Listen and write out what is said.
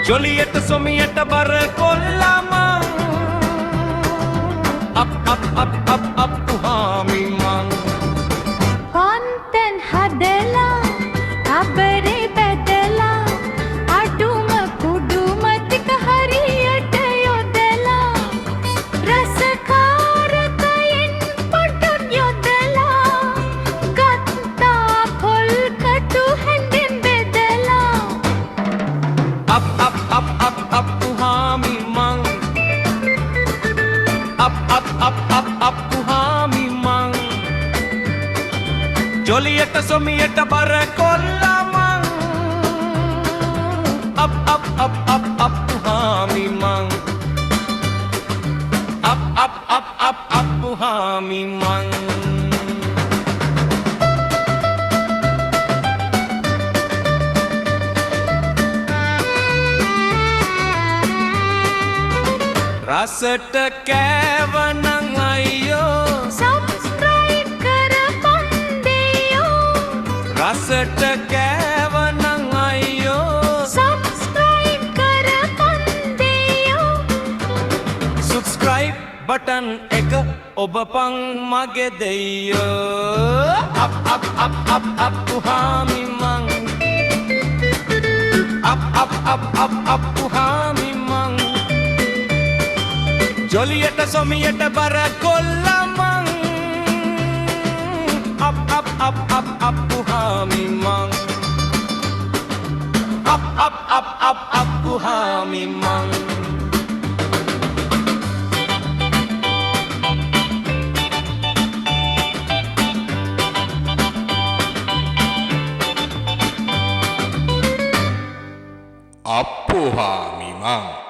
ජොලියට සොමියට බර කොල්ලම අප් පුහාමි මං කොන්තෙන් හදලා අබරේ බෙදලා අඩුම කුඩුම ටික හරියට යොදලා රසකාරකයෙන් පොඩ්ඩක් යොදලා ගත්තා පොල් කටු හැඳින් බෙදලා අප් පුහාමි මං අප් පුහාමි මං ජොලියට සොමියට බර කොල්ලම අප් පුහාමි මං අප් පුහාමි මං රසට කෑවනං අයියෝ සබ්ස්ක්‍රයිබ් කරපන් දෙයෝ රසට කෑවනං අයියෝ සබ්ස්ක්‍රයිබ් කරපන් දෙයෝ සබ්ස්ක්‍රයිබ් බටන් එක ඔබපන් මගේ දෙයෝ අප් පුහාමි මං අප් පුහාමි මං ජොලියට සොමියට බර කොල්ලම අප් පුහාමි මං අප් පුහාමි මං අප්පුහාමි මං